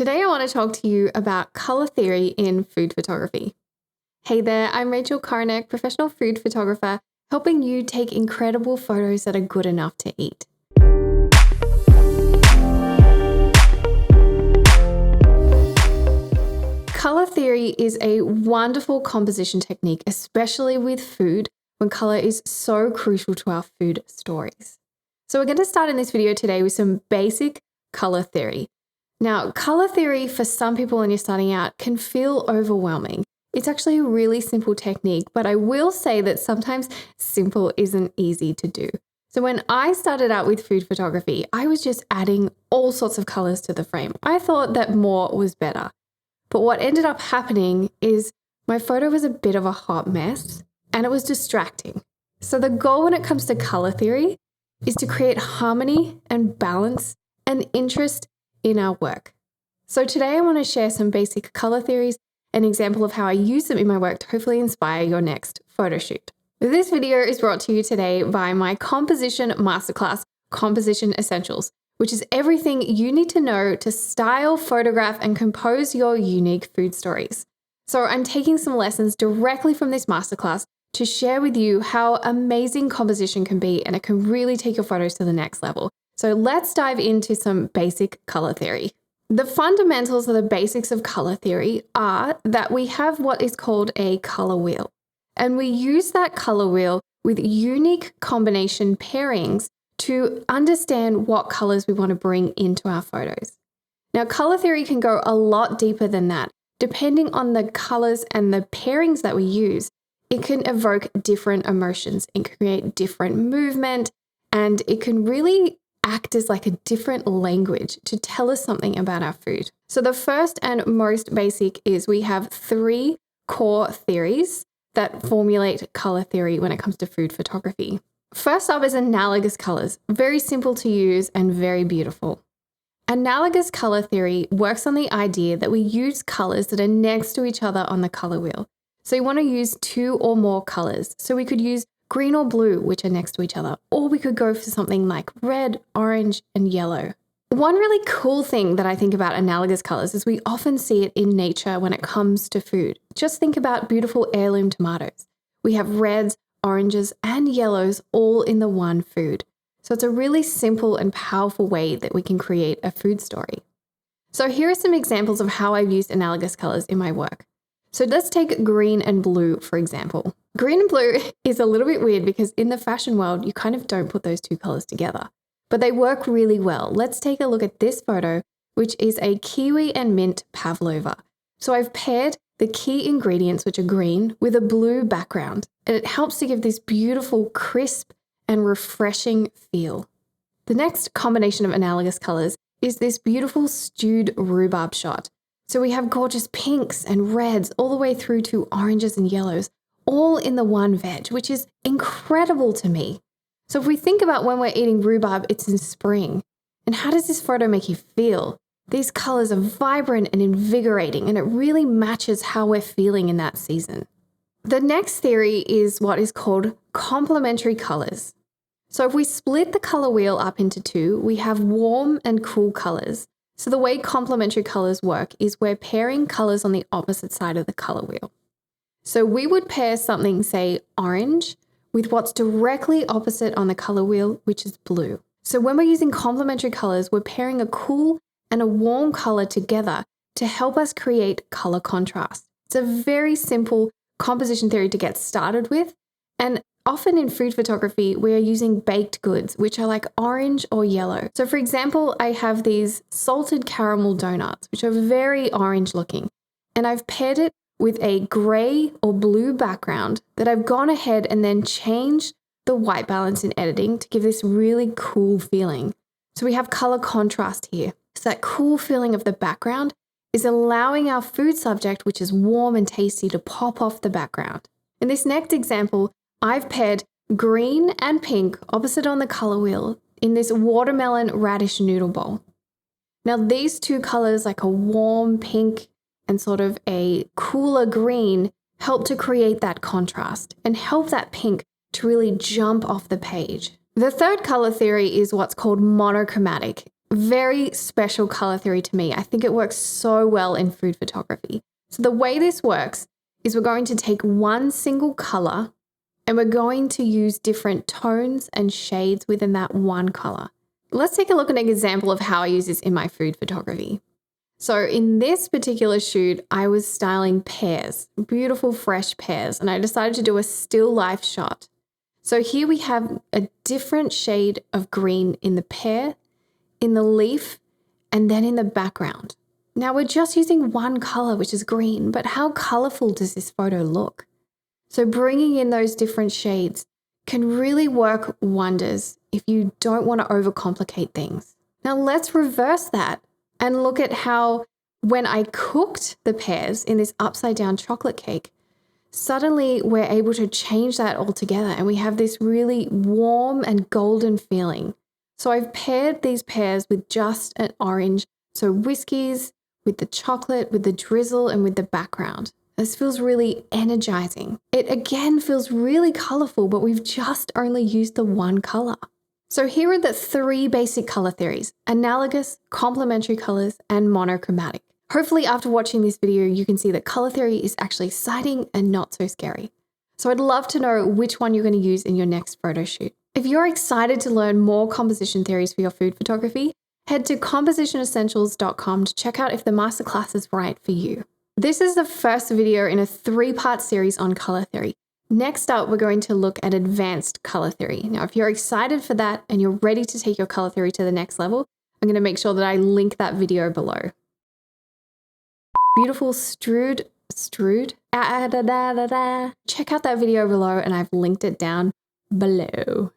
Today I want to talk to you about color theory in food photography. Hey there, I'm Rachel Karnick, professional food photographer, helping you take incredible photos that are good enough to eat. Color theory is a wonderful composition technique, especially with food, when color is so crucial to our food stories. So we're going to start in this video today with some basic color theory. Now, color theory for some people when you're starting out can feel overwhelming. It's actually a really simple technique, but I will say that sometimes simple isn't easy to do. So when I started out with food photography, I was just adding all sorts of colors to the frame. I thought that more was better. But what ended up happening is my photo was a bit of a hot mess and it was distracting. So the goal when it comes to color theory is to create harmony and balance and interest in our work. So today I want to share some basic color theories, an example of how I use them in my work to hopefully inspire your next photo shoot. This video is brought to you today by my composition masterclass, Composition Essentials, which is everything you need to know to style, photograph, and compose your unique food stories. So I'm taking some lessons directly from this masterclass to share with you how amazing composition can be, and it can really take your photos to the next level. So let's dive into some basic color theory. The fundamentals of the basics of color theory are that we have what is called a color wheel. And we use that color wheel with unique combination pairings to understand what colors we want to bring into our photos. Now, color theory can go a lot deeper than that. Depending on the colors and the pairings that we use, it can evoke different emotions. It can create different movement, and it can really act as like a different language to tell us something about our food. So the first and most basic is we have 3 core theories that formulate color theory when it comes to food photography. First up is analogous colors, very simple to use and very beautiful. Analogous color theory works on the idea that we use colors that are next to each other on the color wheel. So you want to use 2 or more colors. So we could use green or blue, which are next to each other, or we could go for something like red, orange, and yellow. One really cool thing that I think about analogous colors is we often see it in nature when it comes to food. Just think about beautiful heirloom tomatoes. We have reds, oranges, and yellows all in the one food. So it's a really simple and powerful way that we can create a food story. So here are some examples of how I've used analogous colors in my work. So let's take green and blue, for example. Green and blue is a little bit weird because in the fashion world, you kind of don't put those 2 colors together, but they work really well. Let's take a look at this photo, which is a kiwi and mint pavlova. So I've paired the key ingredients, which are green, with a blue background, and it helps to give this beautiful, crisp and refreshing feel. The next combination of analogous colors is this beautiful stewed rhubarb shot. So we have gorgeous pinks and reds all the way through to oranges and yellows, all in the one veg, which is incredible to me. So if we think about when we're eating rhubarb, it's in spring. And how does this photo make you feel? These colors are vibrant and invigorating, and it really matches how we're feeling in that season. The next theory is what is called complementary colors. So if we split the color wheel up into 2, we have warm and cool colors. So the way complementary colors work is we're pairing colors on the opposite side of the color wheel. So we would pair something, say orange, with what's directly opposite on the color wheel, which is blue. So when we're using complementary colors, we're pairing a cool and a warm color together to help us create color contrast. It's a very simple composition theory to get started with, and often in food photography, we are using baked goods, which are like orange or yellow. So for example, I have these salted caramel donuts, which are very orange looking, and I've paired it with a gray or blue background that I've gone ahead and then changed the white balance in editing to give this really cool feeling. So we have color contrast here. So that cool feeling of the background is allowing our food subject, which is warm and tasty, to pop off the background. In this next example, I've paired green and pink opposite on the color wheel in this watermelon radish noodle bowl. Now these 2 colors, like a warm pink and sort of a cooler green, help to create that contrast and help that pink to really jump off the page. The third color theory is what's called monochromatic. very special color theory to me. I think it works so well in food photography. So the way this works is we're going to take one single color and we're going to use different tones and shades within that one color. Let's take a look at an example of how I use this in my food photography. So in this particular shoot, I was styling pears, beautiful fresh pears, and I decided to do a still life shot. So here we have a different shade of green in the pear, in the leaf, and then in the background. Now we're just using one color, which is green, but how colorful does this photo look? So bringing in those different shades can really work wonders if you don't want to overcomplicate things. Now let's reverse that and look at how when I cooked the pears in this upside down chocolate cake, suddenly we're able to change that altogether and we have this really warm and golden feeling. So I've paired these pears with just an orange, so whiskies with the chocolate, with the drizzle, and with the background. This feels really energizing. It again feels really colorful, but we've just only used the one color. So here are the three basic color theories: analogous, complementary colors, and monochromatic. Hopefully after watching this video, you can see that color theory is actually exciting and not so scary. So I'd love to know which one you're going to use in your next photo shoot. If you're excited to learn more composition theories for your food photography, head to compositionessentials.com to check out if the masterclass is right for you. This is the first video in a 3-part series on color theory. Next up, we're going to look at advanced color theory. Now, if you're excited for that and you're ready to take your color theory to the next level, I'm going to make sure that I link that video below. Beautiful strewed. Check out that video below and I've linked it down below.